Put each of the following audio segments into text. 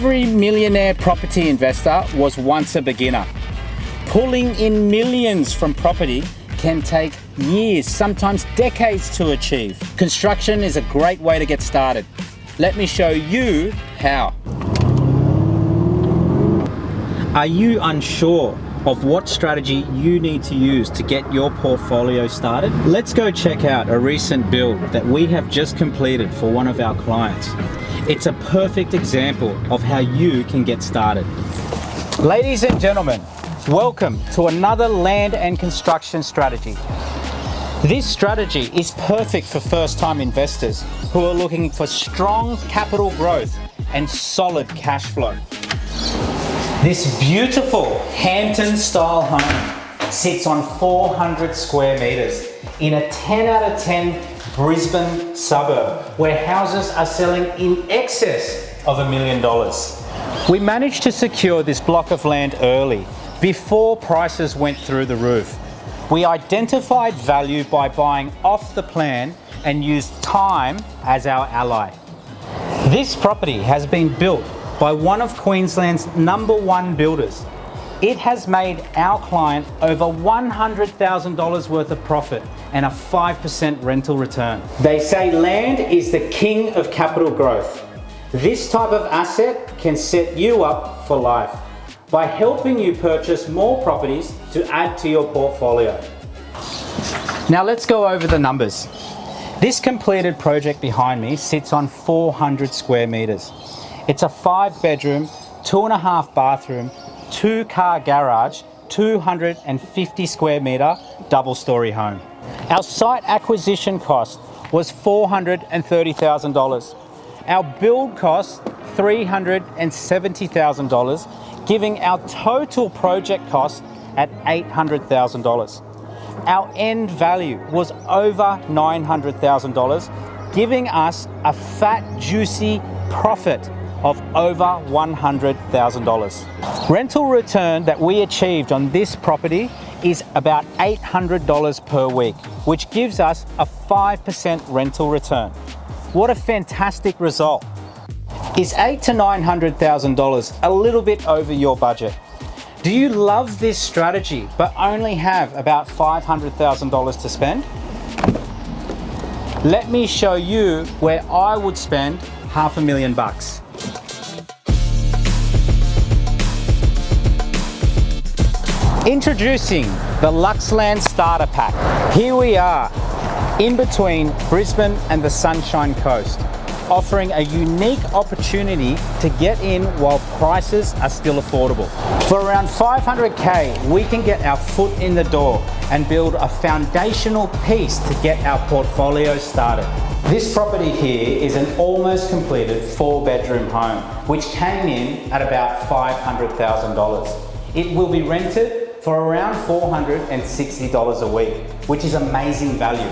Every millionaire property investor was once a beginner. Pulling in millions from property can take years, sometimes decades to achieve. Construction is a great way to get started. Let me show you how. Are you unsure of what strategy you need to use to get your portfolio started? Let's go check out a recent build that we have just completed for one of our clients. It's a perfect example of how you can get started. Ladies and gentlemen, welcome to another land and construction strategy. This strategy is perfect for first-time investors who are looking for strong capital growth and solid cash flow. This beautiful Hampton-style home sits on 400 square meters in a 10 out of 10 Brisbane suburb where houses are selling in excess of $1 million. We managed to secure this block of land early, before prices went through the roof. We identified value by buying off the plan and used time as our ally. This property has been built by one of Queensland's #1 builders. It has made our client over $100,000 worth of profit and a 5% rental return. They say land is the king of capital growth. This type of asset can set you up for life by helping you purchase more properties to add to your portfolio. Now let's go over the numbers. This completed project behind me sits on 400 square meters. It's a 5-bedroom, 2.5 bathroom, 2-car garage, 250 square meter double-story home. Our site acquisition cost was $430,000. Our build cost $370,000, giving our total project cost at $800,000. Our end value was over $900,000, giving us a fat, juicy profit of over $100,000. Rental return that we achieved on this property is about $800 per week, which gives us a 5% rental return. What a fantastic result. Is $800,000 to $900,000 a little bit over your budget? Do you love this strategy but only have about $500,000 to spend? Let me show you where I would spend $500,000. Introducing the Luxland Starter Pack. Here we are, in between Brisbane and the Sunshine Coast, offering a unique opportunity to get in while prices are still affordable. For around $500K, we can get our foot in the door and build a foundational piece to get our portfolio started. This property here is an almost completed 4-bedroom home, which came in at about $500,000. It will be rented for around $460 a week, which is amazing value.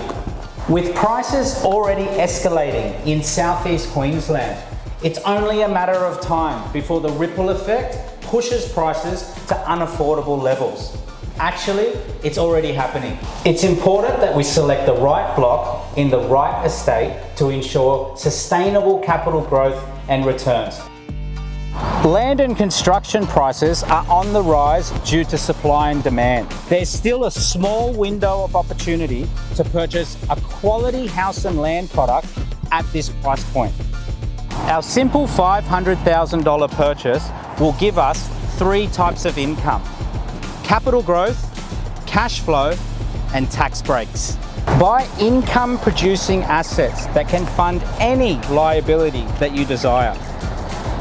With prices already escalating in southeast Queensland, it's only a matter of time before the ripple effect pushes prices to unaffordable levels. Actually, it's already happening. It's important that we select the right block in the right estate to ensure sustainable capital growth and returns. Land and construction prices are on the rise due to supply and demand. There's still a small window of opportunity to purchase a quality house and land product at this price point. Our simple $500,000 purchase will give us 3 types of income: capital growth, cash flow, and tax breaks. Buy income producing assets that can fund any liability that you desire.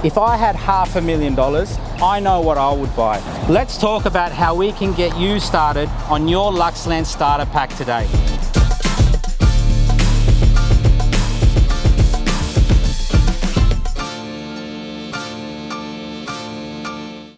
If I had $500,000, I know what I would buy. Let's talk about how we can get you started on your Luxland Starter Pack today.